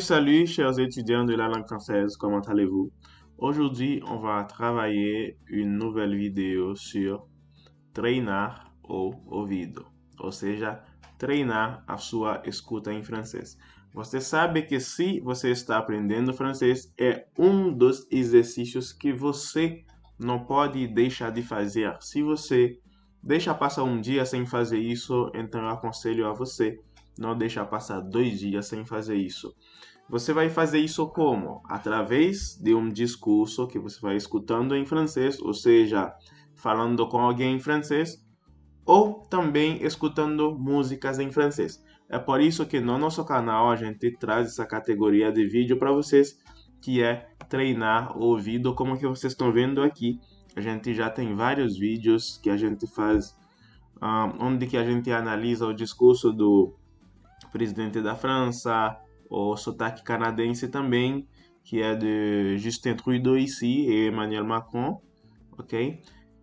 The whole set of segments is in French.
Salut, chers étudiants de la langue française, comment allez-vous? Aujourd'hui, on va travailler une nouvelle vidéo sur treinar o ouvido, ou seja, treinar a sua escuta em francês. Você sabe que se você está aprendendo francês, é um dos exercícios que você não pode deixar de fazer. Se você deixa passar um dia sem fazer isso, então eu aconselho a você não deixar passar 2 dias sem fazer isso. Você vai fazer isso como? Através de um discurso que você vai escutando em francês, ou seja, falando com alguém em francês, ou também escutando músicas em francês. É por isso que no nosso canal a gente traz essa categoria de vídeo para vocês, que é treinar o ouvido, como que vocês estão vendo aqui. A gente já tem vários vídeos que a gente faz, onde que a gente analisa o discurso do presidente da França, o sotaque canadense também, que é de Justin Trudeau ici e Emmanuel Macron, ok?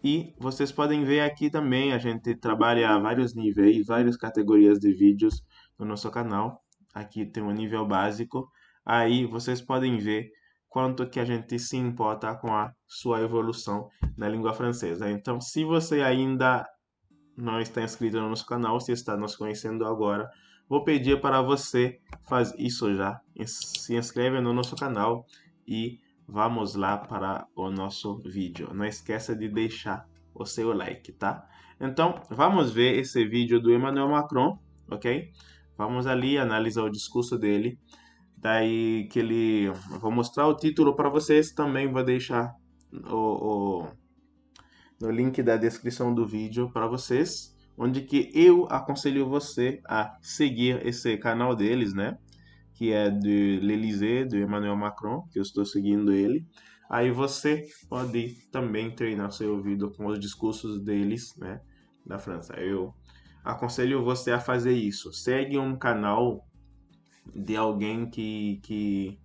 E vocês podem ver aqui também, a gente trabalha vários níveis, várias categorias de vídeos no nosso canal. Aqui tem um nível básico, aí vocês podem ver quanto que a gente se importa com a sua evolução na língua francesa. Então, se você ainda não está inscrito no nosso canal, se está nos conhecendo agora, vou pedir para você fazer isso já. Se inscreve no nosso canal e vamos lá para o nosso vídeo. Não esqueça de deixar o seu like, tá? Então, vamos ver esse vídeo do Emmanuel Macron, ok? Vamos ali analisar o discurso dele. Daí que ele... Vou mostrar o título para vocês, também vou deixar no link da descrição do vídeo para vocês, onde que eu aconselho você a seguir esse canal deles, né? Que é do l'Élysée, do Emmanuel Macron, que eu estou seguindo ele. Aí você pode também treinar seu ouvido com os discursos deles, né? Da França. Eu aconselho você a fazer isso. Segue um canal de alguém que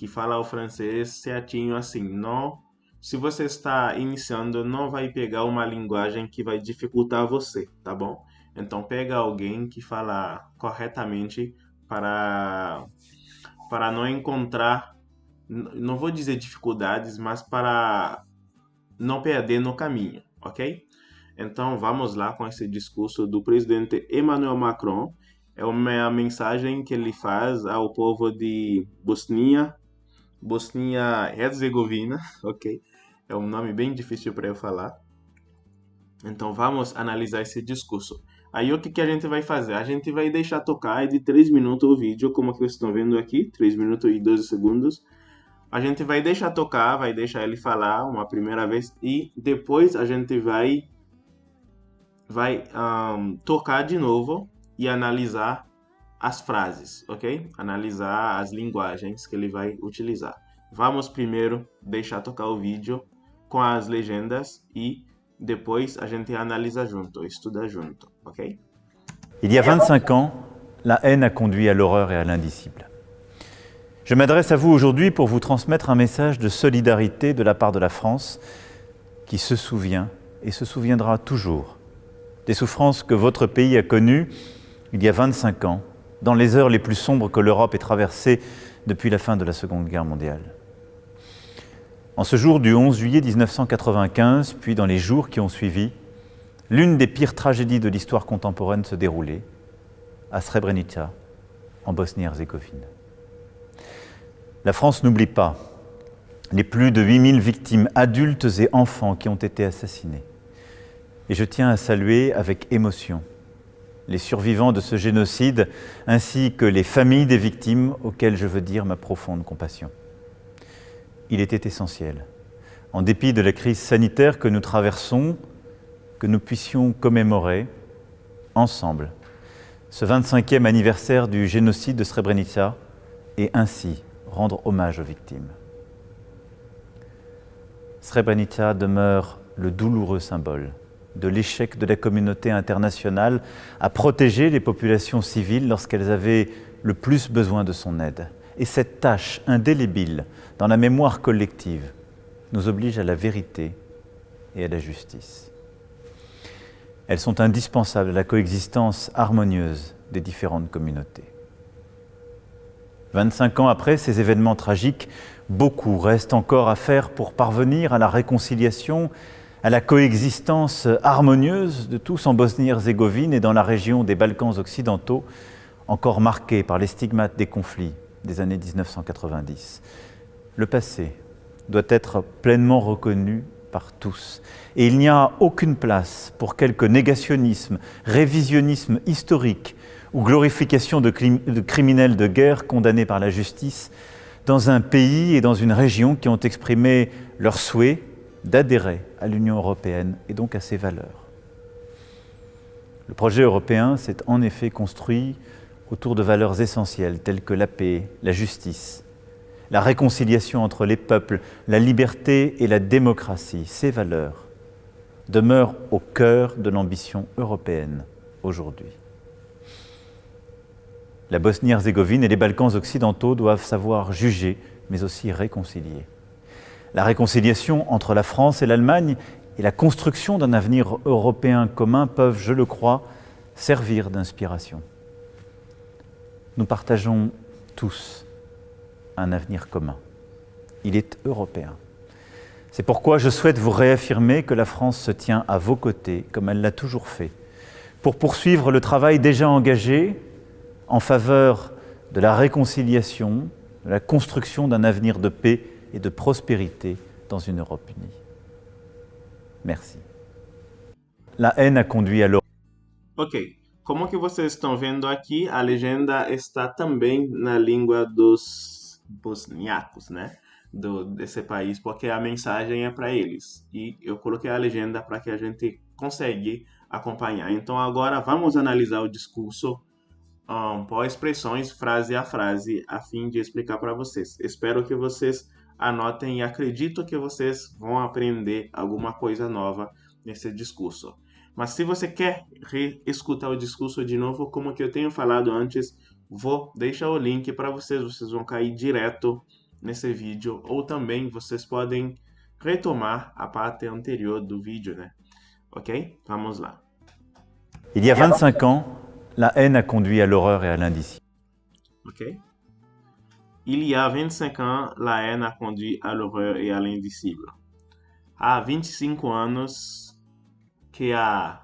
fala o francês certinho assim. Não, se você está iniciando, não vai pegar uma linguagem que vai dificultar você, tá bom? Então pega alguém que fala corretamente para não encontrar, não vou dizer dificuldades, mas para não perder no caminho, ok? Então vamos lá com esse discurso do presidente Emmanuel Macron. É uma mensagem que ele faz ao povo de Bosnia-Herzegovina, ok? É um nome bem difícil para eu falar. Então vamos analisar esse discurso. Aí o que a gente vai fazer? A gente vai deixar tocar de 3 minutos o vídeo, como que vocês estão vendo aqui, 3 minutos e 12 segundos. A gente vai deixar tocar, vai deixar ele falar uma primeira vez e depois a gente vai tocar de novo e analisar as frases, ok? Analisar as linguagens que ele vai utilizar. Vamos primeiro deixar tocar o vídeo com as legendas e depois a gente analisa junto, estuda junto, ok? Il y a 25 ans, la haine a conduit à l'horreur et à l'indicible. Je m'adresse à vous aujourd'hui pour vous transmettre un message de solidarité de la part de la France qui se souvient et se souviendra toujours des souffrances que votre pays a connues il y a 25 ans, dans les heures les plus sombres que l'Europe ait traversées depuis la fin de la Seconde Guerre mondiale. En ce jour du 11 juillet 1995, puis dans les jours qui ont suivi, l'une des pires tragédies de l'histoire contemporaine se déroulait à Srebrenica, en Bosnie-Herzégovine. La France n'oublie pas les plus de 8000 victimes adultes et enfants qui ont été assassinés. Et je tiens à saluer avec émotion les survivants de ce génocide ainsi que les familles des victimes auxquelles je veux dire ma profonde compassion. Il était essentiel, en dépit de la crise sanitaire que nous traversons, que nous puissions commémorer ensemble ce 25e anniversaire du génocide de Srebrenica et ainsi rendre hommage aux victimes. Srebrenica demeure le douloureux symbole de l'échec de la communauté internationale à protéger les populations civiles lorsqu'elles avaient le plus besoin de son aide. Et cette tâche indélébile dans la mémoire collective nous oblige à la vérité et à la justice. Elles sont indispensables à la coexistence harmonieuse des différentes communautés. 25 ans après ces événements tragiques, beaucoup reste encore à faire pour parvenir à la réconciliation, à la coexistence harmonieuse de tous en Bosnie-Herzégovine et dans la région des Balkans occidentaux, encore marquée par les stigmates des conflits des années 1990. Le passé doit être pleinement reconnu par tous. Et il n'y a aucune place pour quelque négationnisme, révisionnisme historique ou glorification de criminels de guerre condamnés par la justice dans un pays et dans une région qui ont exprimé leur souhait d'adhérer à l'Union européenne et donc à ses valeurs. Le projet européen s'est en effet construit autour de valeurs essentielles telles que la paix, la justice, la réconciliation entre les peuples, la liberté et la démocratie. Ces valeurs demeurent au cœur de l'ambition européenne aujourd'hui. La Bosnie-Herzégovine et les Balkans occidentaux doivent savoir juger, mais aussi réconcilier. La réconciliation entre la France et l'Allemagne et la construction d'un avenir européen commun peuvent, je le crois, servir d'inspiration. Nous partageons tous un avenir commun. Il est européen. C'est pourquoi je souhaite vous réaffirmer que la France se tient à vos côtés, comme elle l'a toujours fait, pour poursuivre le travail déjà engagé en faveur de la réconciliation, de la construction d'un avenir de paix et de prospérité dans une Europe unie. Merci. La haine a conduit à l'horreur. Ok, como que vocês estão vendo aqui, a legenda está também na língua dos bosniacos, né? Desse país, porque a mensagem é para eles. E eu coloquei a legenda para que a gente consiga acompanhar. Então agora vamos analisar o discurso por expressões, frase a frase, a fim de explicar para vocês. Espero que vocês anotem e acredito que vocês vão aprender alguma coisa nova nesse discurso. Mas se você quer reescutar o discurso de novo, como que eu tenho falado antes, vou deixar o link para vocês. Vocês vão cair direto nesse vídeo, ou também vocês podem retomar a parte anterior do vídeo, né? Ok? Vamos lá. Il y a 25 ans, la haine a conduit à l'horreur et à l'indicible. Ok? Il y a 25 ans, la haine a conduit à l'horreur et à l'indicible. Há 25 anos que a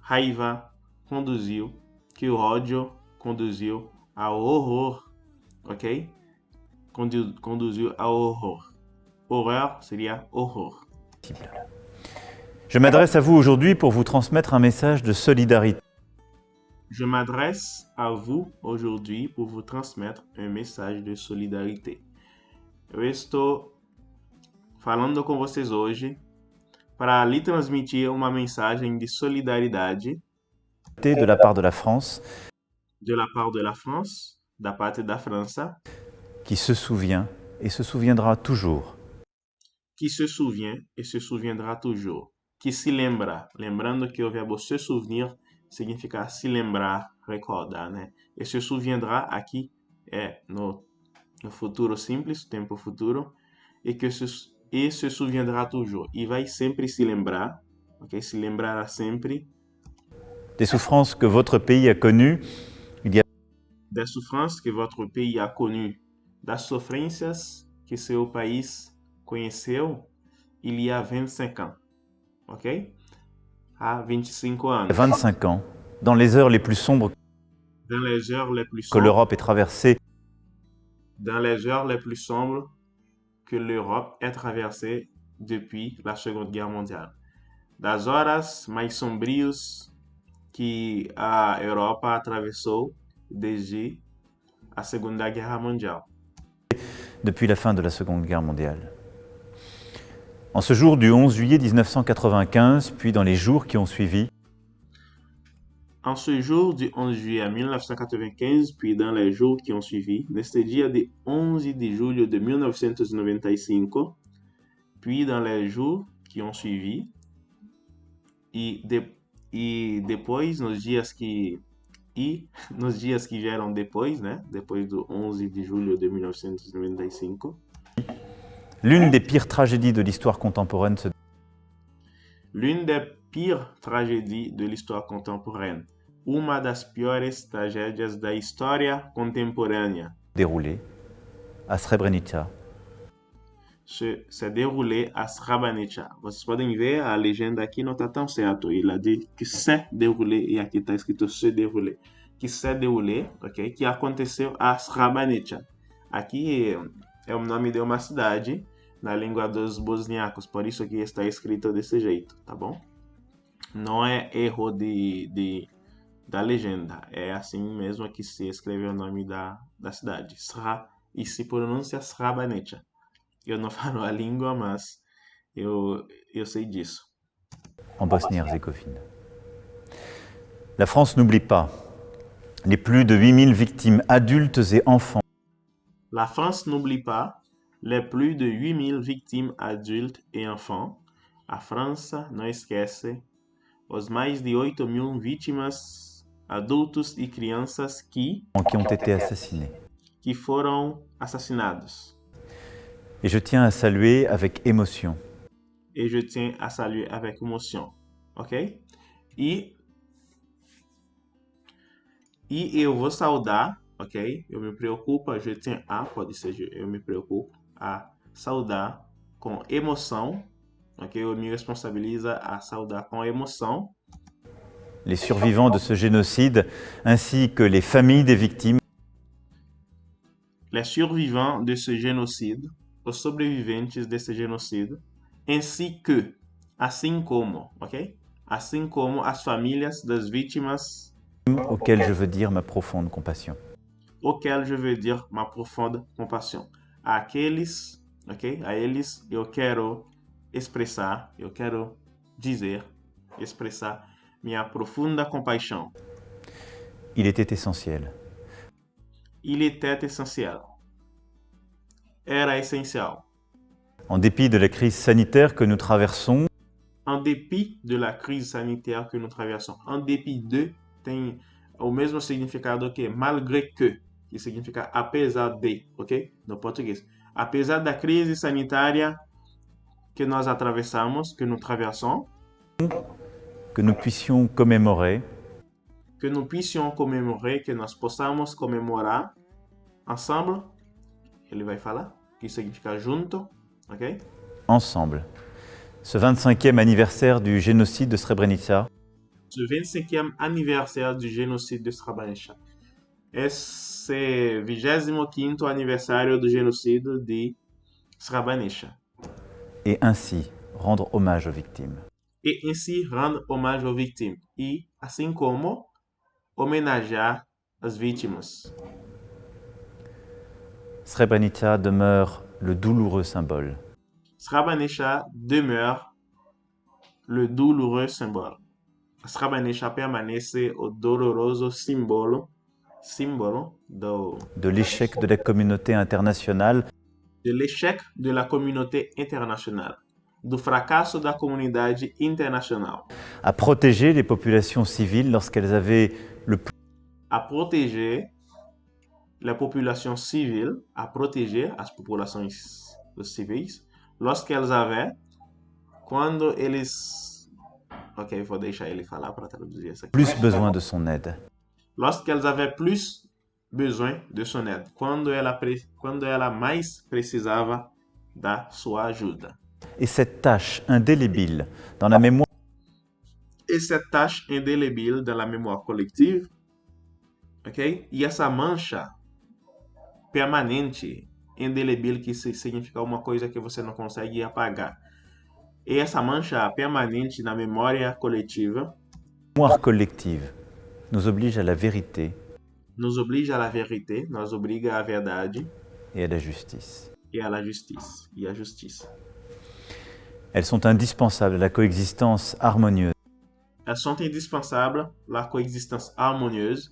raiva conduziu, que o ódio conduziu ao horror, ok? Conduziu ao horror. Horreur seria horror. Je m'adresse à vous aujourd'hui pour vous transmettre un message de solidarité. Je m'adresse à vous aujourd'hui pour vous transmettre un message de solidarité. Eu estou falando com vocês hoje para lhe transmitir uma mensagem de solidariedade De la part de la France, de la part de la France, da parte da França, qui se souvient et se souviendra toujours que se souvient et se souviendra toujours. Que se lembra, lembrando que o verbo se souvenir significa se lembrar, recordar, né? E se souviendra aqui é no futuro simples, tempo futuro, e se souviendra toujours. E vai sempre se lembrar, ok? Se lembrará sempre des souffrances que votre pays a connues il y a das sofrências que votre pays a connu, das sofrências que seu país conheceu il y a 25 ans, ok? Há 25 anos. 25 ans, dans les heures les plus sombres Dans les heures les plus que sombres, l'Europe ait traversées, dans les heures les plus sombres que l'Europe ait traversées depuis la Seconde Guerre mondiale. Das horas mais sombrios que a Europa atravessou desde a Segunda Guerra Mundial. depuis la fin de la Seconde Guerre mondiale. En ce jour du 11 juillet 1995, puis dans les jours qui ont suivi, En ce jour du 11 juillet 1995, puis dans les jours qui ont suivi, neste dia de 11 de julho de 1995, puis dans les jours qui ont suivi, depois, nos dias que vieram depois, né? Depois do 11 de julho de 1995, l'une des pires tragédies de l'histoire contemporaine se l'une des pires tragédies de l'histoire contemporaine, uma das piores tragédias da história contemporânea, déroulé à Srebrenica. Se déroulé a Srebrenica. Vocês podem ver a legenda aqui não está tão certo. Ele a dit que se déroulé e aqui está escrito se déroulé. Que se déroulé, ok? Que aconteceu a Srebrenica. Aqui é o nome de uma cidade na língua dos bosniacos, por isso que está escrito desse jeito, tá bom? Não é erro da legenda, é assim mesmo que se escreve o nome da cidade. E se pronuncia Srebrenica. Eu não falo a língua, mas eu sei disso. En Bosnie-Herzégovine. La France n'oublie pas les plus de 8000 victimes adultes et enfants. La France n'oublie pas les plus de 8000 victimes adultes e enfants. A França não esquece os mais de 8.000 vítimas adultos e crianças qui ont été assassinés. Que foram assassinados. Et je tiens à saluer avec émotion. Et je tiens à saluer avec émotion. Ok? E eu vou saudar, ok? Eu me preocupo, je tiens à, pode ser eu me preocupo, a saudar com emoção, ok? Eu me responsabiliza a saudar com emoção. Les survivants de ce génocide, ainsi que les familles des victimes. Les survivants de ce génocide, os sobreviventes desse genocídio, ainsi que, assim como, ok? Assim como as famílias das vítimas auxquelles je veux dire ma profonde compassion. Auquel je veux dire ma profonde compassion. Aqueles, ok? A eles eu quero expressar, eu quero dizer, expressar minha profunda compaixão. Il était essentiel. Il était essentiel. Era essencial. En dépit de la crise sanitaire que nous traversons, en dépit de la crise sanitaire que nous traversons, en dépit de tem o mesmo significado que malgré que significa apesar de, ok? No português. Apesar da crise sanitária que nós atravessamos, que nous traversons, que nous puissions commémorer, que nós possamos comemorar ensemble, ele vai falar, que significa junto, ok? Ensemble. Ce 25e anniversaire du génocide de Srebrenica. Ce 25e anniversaire du génocide de Srebrenica. Esse 25º aniversário do genocídio de Srebrenica. Et ainsi rendre hommage aux victimes. E ainsi rendre hommage aux victimes. E assim como homenagear as vítimas. Srebrenica demeure le douloureux symbole. Srebrenica demeure le douloureux symbole. Srebrenica permanece o doloroso símbolo de l'échec de la communauté internationale, de l'échec de la communauté internationale, do fracasso da comunidade internacional, à protéger les populations civiles lorsqu'elles avaient le plus à protéger la population civile, à protéger as populações civis lorsqu'elles avaient, quando eles, ok, vou deixar ele falar para traduzir isso aqui. Plus besoin de son aide. Lorsqu'elles avaient plus besoin de son aide, quando ela mais precisava da sua ajuda. Et cette tâche indélébile dans la mémoire. Et cette tâche indélébile dans la mémoire collective, ok? E essa mancha permanente, indelebível, que significa uma coisa que você não consegue apagar. E essa mancha permanente na memória coletiva, mémoire collective, nous oblige à la vérité. Nos oblige à la vérité, nos obriga à verdade. Et à la justice. Et à la justice. E à justiça. Elles sont indispensables à la coexistence harmonieuse. Elas são indispensáveis à coexistência harmonieuse.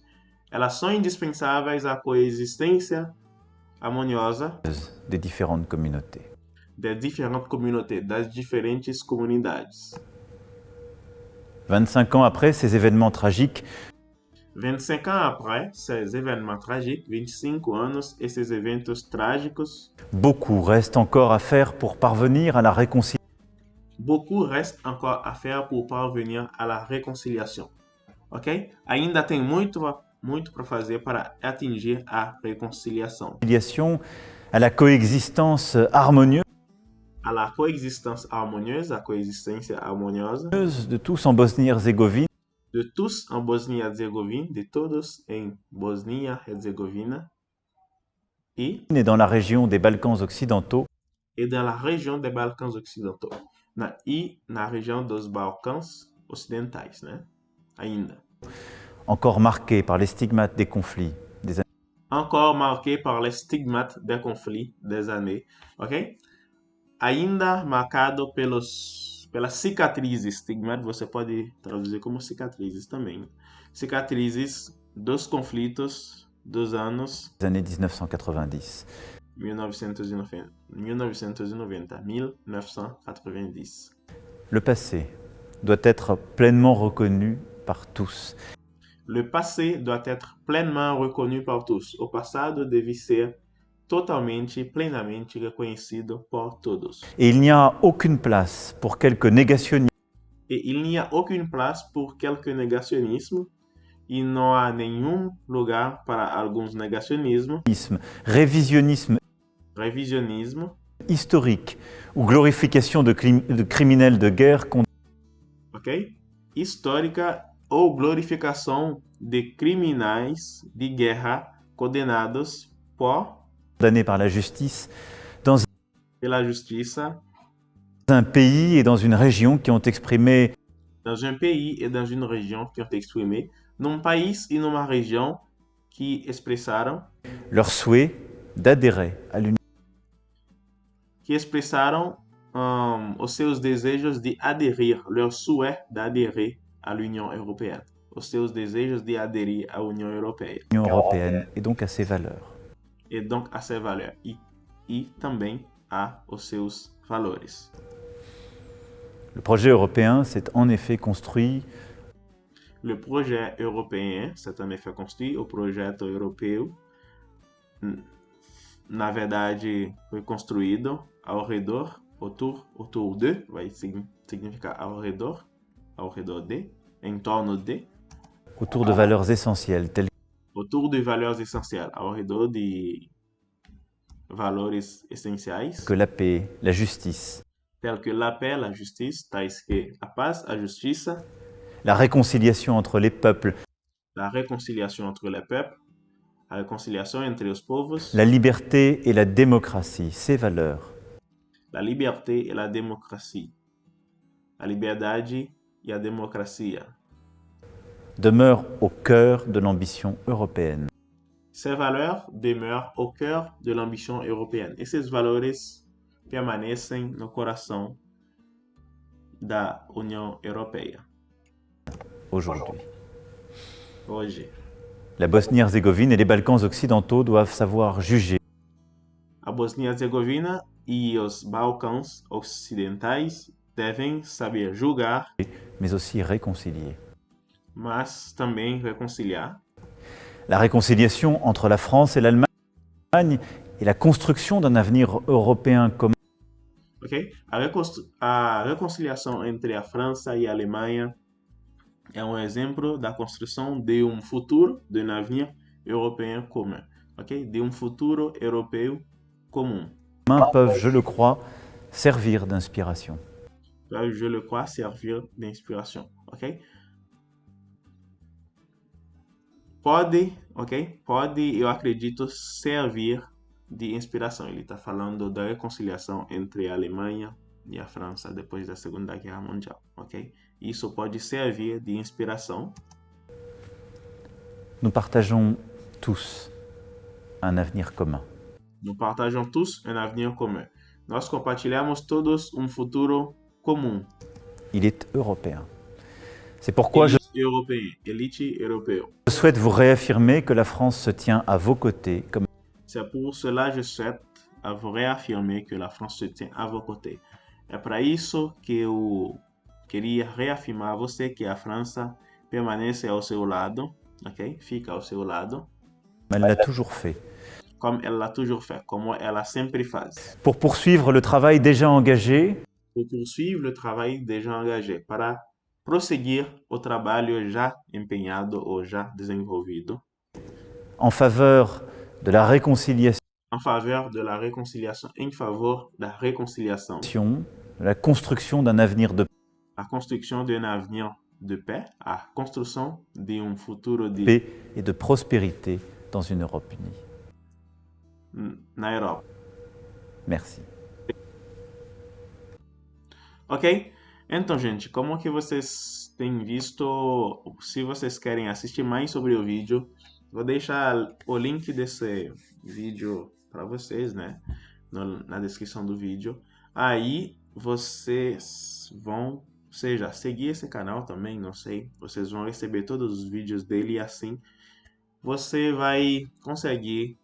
Elas são indispensáveis à coexistência harmoniosa des différentes communautés. Das diferentes comunidades. 25 ans après ces événements tragiques, 25 ans après ces événements tragiques, 25 anos esses eventos trágicos, beaucoup reste encore à faire pour parvenir à la réconciliation. Beaucoup reste encore à faire pour parvenir à la réconciliation. Ok? Ainda tem muito muito para fazer para atingir a reconciliação. À la coexistence harmonieuse À la coexistência harmonieuse, a coexistência harmoniosa de tous en Bosnie-Herzégovine de tous en Bosnie-Herzégovine, de todos em Bosnia-Herzegovina et dans la région des Balkans occidentaux, e da região dos Balcãs Ocidentais. Na região dos Balcãs Ocidentais, né? Ainda. encore marquée par les stigmates des conflits des années Encore marqué par les stigmates des conflits des années, ok? Ainda marcado pelas cicatrizes. Stigmat você pode traduzir como cicatrizes também. Cicatrizes dos conflitos dos anos 1990. 1990. 1990. Le passé doit être pleinement reconnu par tous. Le passé doit être pleinement reconnu par tous. O passado deve ser totalmente, plenamente reconhecido por todos. Et il n'y a aucune place pour quelque négationnisme E il n'y a aucune place pour quelque négationnisme. E não há nenhum lugar para alguns negacionismos, révisionnisme historique ou glorification de criminels de guerre ok? Histórica ou glorificação de criminais de guerra condenados condamnés par la justice pela justiça dans un pays et dans une région qui ont exprimé dans un pays et dans une région qui ont exprimé num país e numa região que expressaram leur souhait d'adhérer à l'Union que expressaram os seus desejos de aderir, leur souhait d'adhérer à l'Union européenne, os seus desejos de aderir à l'Union européenne et donc à ses valeurs. E donc a ses valeurs e também a os seus valores. Le projet européen s'est en effet construit. Le projet européen s'est en effet construit, o projeto europeu, na verdade, foi construído ao redor, autour de, vai significar ao redor de, em torno de, autour de valeurs essentielles telles autour de valeurs essentielles, ao redor de valores essenciais que la paix, la justice, tels que la paix, la justice, tais que a paz, a justiça, la réconciliation entre les peuples, la réconciliation entre les peuples, a réconciliação entre os povos, la liberté et la démocratie, ces valeurs la liberté et la démocratie, a liberdade e a democracia demeurent au cœur de l'ambition européenne. Ces valeurs demeurent au cœur de l'ambition européenne. Esses valores permanecem no coração da União Europeia. Aujourd'hui, Hoje, la Bosnie-Herzégovine et les Balkans occidentaux doivent savoir juger a Bosnia-Herzegovina e os Balcãs Ocidentais devem saber julgar, mais aussi réconcilier. mas também reconciliar. La réconciliation entre la France et l'Allemagne et la construction d'un avenir européen commun Ok? A reconciliação entre a França e a Alemanha é um exemplo da construção de um futuro, de um avenir européen commun. Ok? De um futuro europeu comum. peuvent, je le crois, servir d'inspiration. Je le crois, servir d'inspiration. Ok? Pode, eu acredito, servir de inspiração. Ele está falando da reconciliação entre a Alemanha e a França depois da Segunda Guerra Mundial, ok? Isso pode servir de inspiração. Nous partageons tous un avenir commun. Nous partageons tous un avenir commun. Nós compartilhamos todos um futuro comum. Il est européen. C'est pourquoi Elite europeu. Je souhaite vous réaffirmer que la France se tient à vos côtés comme C'est pour cela que je souhaite vous réaffirmer que la France se tient à vos côtés. É para isso que eu queria reafirmar a você que a França permanece ao seu lado, ok? Fica ao seu lado. elle l'a toujours fait. Comme elle l'a toujours fait, como ela sempre faz. Pour poursuivre le travail déjà engagé, Pour poursuivre le travail déjà engagé, para prosseguir o trabalho já empenhado ou já desenvolvido. en faveur de la réconciliation, en faveur de la réconciliação, em favor da reconciliação, de la construction d'un avenir de a construção de um avenir de paix, a construção de um futuro de paix et de prospérité dans une Europe unie. na Europa. Merci. Ok? Então, gente, como que vocês têm visto? Se vocês querem assistir mais sobre o vídeo, vou deixar o link desse vídeo para vocês, né? Na descrição do vídeo. Aí vocês vão, seja, seguir esse canal também, não sei. Vocês vão receber todos os vídeos dele e assim você vai conseguir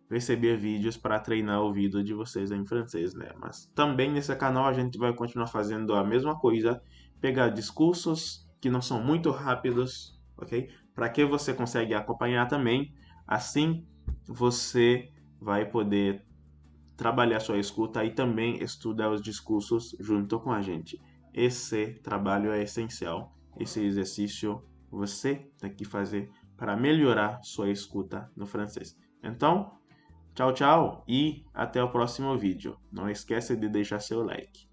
receber vídeos para treinar o ouvido de vocês em francês, né? Mas também nesse canal a gente vai continuar fazendo a mesma coisa, pegar discursos que não são muito rápidos, ok? Para que você consiga acompanhar também, assim você vai poder trabalhar sua escuta e também estudar os discursos junto com a gente. Esse trabalho é essencial, esse exercício você tem que fazer para melhorar sua escuta no francês. Então, tchau, tchau e até o próximo vídeo. Não esqueça de deixar seu like.